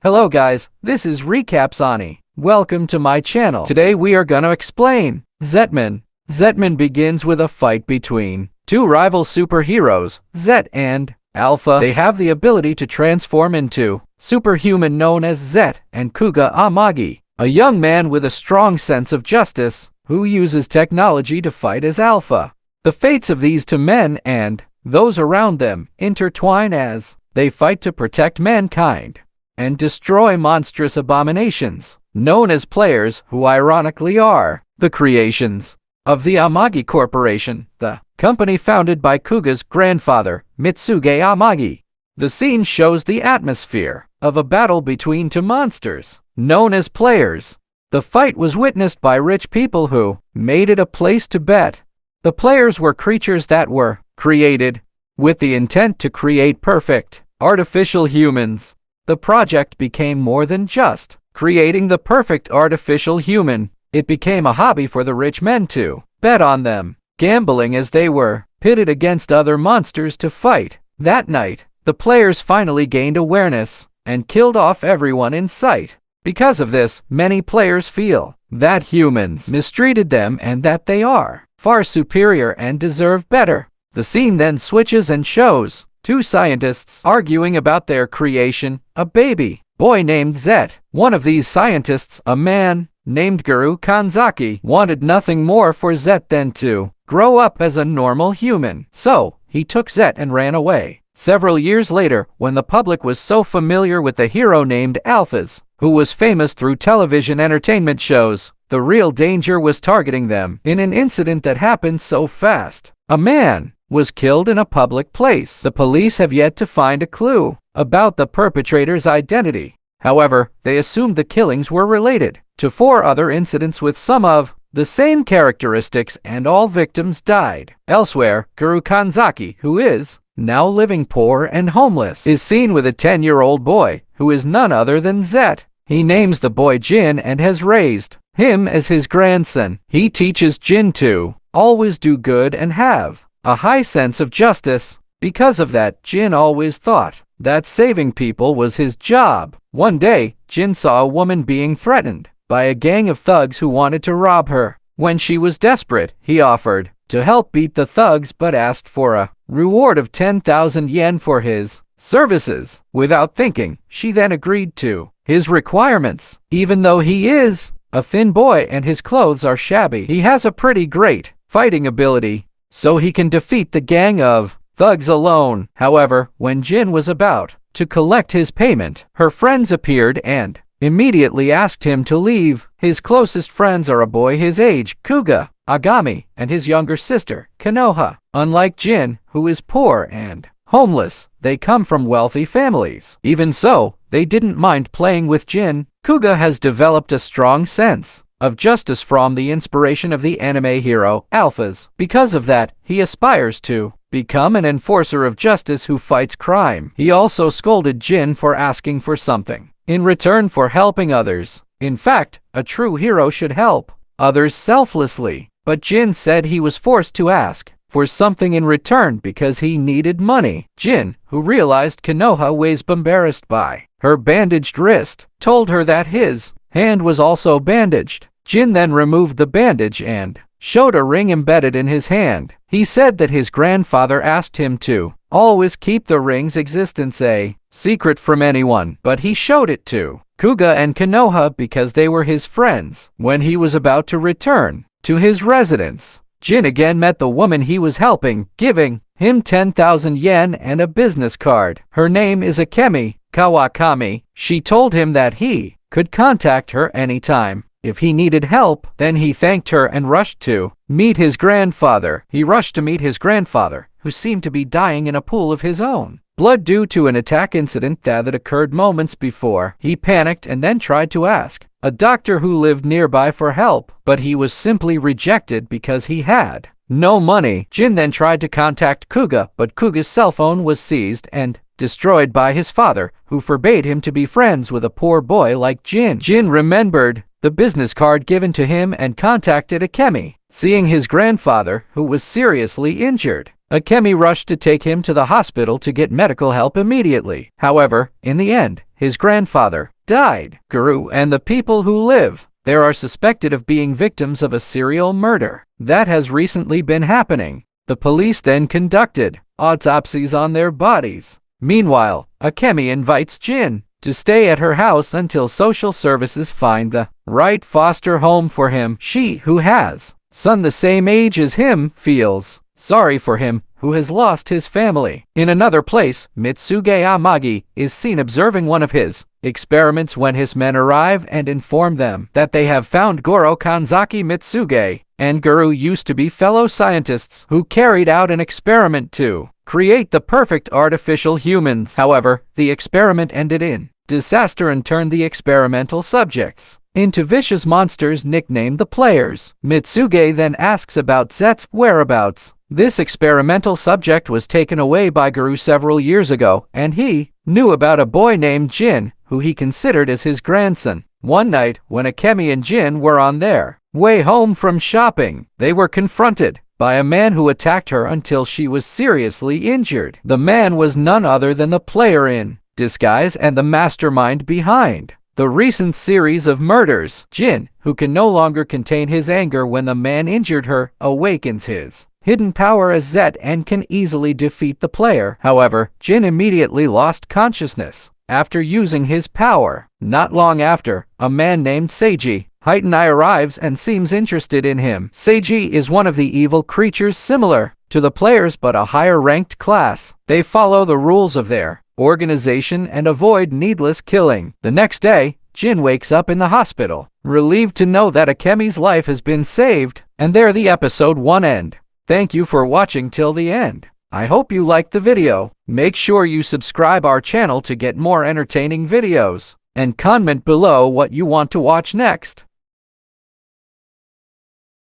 Hello guys, this is Recapsani. Welcome to my channel. Today we are gonna explain Zetman. Zetman begins with a fight between two rival superheroes, Zet and Alpha. They have the ability to transform into superhuman known as Zet and Kuga Amagi, a young man with a strong sense of justice who uses technology to fight as Alpha. The fates of these two men and those around them intertwine as they fight to protect mankind and destroy monstrous abominations known as players, who ironically are the creations of the Amagi Corporation, the company founded by Kuga's grandfather, Mitsuge Amagi. The scene shows the atmosphere of a battle between two monsters known as players. The fight was witnessed by rich people who made it a place to bet. The players were creatures that were created with the intent to create perfect artificial humans. The project became more than just creating the perfect artificial human. It became a hobby for the rich men to bet on them, gambling as they were pitted against other monsters to fight. That night, the players finally gained awareness and killed off everyone in sight. Because of this, many players feel that humans mistreated them and that they are far superior and deserve better. The scene then switches and shows two scientists arguing about their creation, a baby boy named Zet. One of these scientists, a man named Guru Kanzaki, wanted nothing more for Zet than to grow up as a normal human. So, he took Zet and ran away. Several years later, when the public was so familiar with the hero named Alphas, who was famous through television entertainment shows, the real danger was targeting them. In an incident that happened so fast, a man was killed in a public place. The police have yet to find a clue about the perpetrator's identity. However, they assumed the killings were related to 4 other incidents with some of the same characteristics, and all victims died. Elsewhere, Guru Kanzaki, who is now living poor and homeless, is seen with a 10-year-old boy who is none other than Zet. He names the boy Jin and has raised him as his grandson. He teaches Jin to always do good and have a high sense of justice. Because of that, Jin always thought that saving people was his job. One day, Jin saw a woman being threatened by a gang of thugs who wanted to rob her. When she was desperate, he offered to help beat the thugs but asked for a reward of 10,000 yen for his services. Without thinking, she then agreed to his requirements. Even though he is a thin boy and his clothes are shabby, he has a pretty great fighting ability, so he can defeat the gang of thugs alone. However, when Jin was about to collect his payment, her friends appeared and immediately asked him to leave. His closest friends are a boy his age, Kuga Agami, and his younger sister, Konoha. Unlike Jin, who is poor and homeless, they come from wealthy families. Even so, they didn't mind playing with Jin. Kuga has developed a strong sense of justice from the inspiration of the anime hero Alphas. Because of that, he aspires to become an enforcer of justice who fights crime. He also scolded Jin for asking for something in return for helping others. In fact, a true hero should help others selflessly. But Jin said he was forced to ask for something in return because he needed money. Jin, who realized Konoha was embarrassed by her bandaged wrist, told her that his hand was also bandaged. Jin then removed the bandage and showed a ring embedded in his hand. He said that his grandfather asked him to always keep the ring's existence a secret from anyone, but he showed it to Kuga and Konoha because they were his friends. When he was about to return to his residence, Jin again met the woman he was helping, giving him 10,000 yen and a business card. Her name is Akemi Kawakami. She told him that he could contact her anytime if he needed help. Then he thanked her and rushed to meet his grandfather. He rushed to meet his grandfather, who seemed to be dying in a pool of his own blood due to an attack incident that occurred moments before. He panicked and then tried to ask a doctor who lived nearby for help, but he was simply rejected because he had no money. Jin then tried to contact Kuga, but Kuga's cell phone was seized and destroyed by his father, who forbade him to be friends with a poor boy like Jin. Jin remembered the business card given to him and contacted Akemi. Seeing his grandfather, who was seriously injured, Akemi rushed to take him to the hospital to get medical help immediately. However, in the end, his grandfather died. Guru and the people who live there are suspected of being victims of a serial murder that has recently been happening. The police then conducted autopsies on their bodies. Meanwhile, Akemi invites Jin to stay at her house until social services find the right foster home for him. She, who has son the same age as him, feels sorry for him, who has lost his family. In another place, Mitsuge Amagi is seen observing one of his experiments when his men arrive and inform them that they have found Goro Kanzaki. Mitsuge and Guru used to be fellow scientists who carried out an experiment to create the perfect artificial humans. However, the experiment ended in disaster and turned the experimental subjects into vicious monsters nicknamed the players. Mitsuge then asks about Zet's whereabouts. This experimental subject was taken away by Guru several years ago, and he knew about a boy named Jin, who he considered as his grandson. One night, when Akemi and Jin were on their way home from shopping, they were confronted by a man who attacked her until she was seriously injured. The man was none other than the player in disguise and the mastermind behind the recent series of murders. Jin, who can no longer contain his anger when the man injured her, awakens his hidden power as Zet and can easily defeat the player. However, Jin immediately lost consciousness after using his power. Not long after, a man named Seiji Heightenai arrives and seems interested in him. Seiji is one of the evil creatures similar to the players but a higher-ranked class. They follow the rules of their organization and avoid needless killing. The next day, Jin wakes up in the hospital, relieved to know that Akemi's life has been saved, and there the episode 1 end. Thank you for watching till the end. I hope you liked the video. Make sure you subscribe our channel to get more entertaining videos, and comment below what you want to watch next.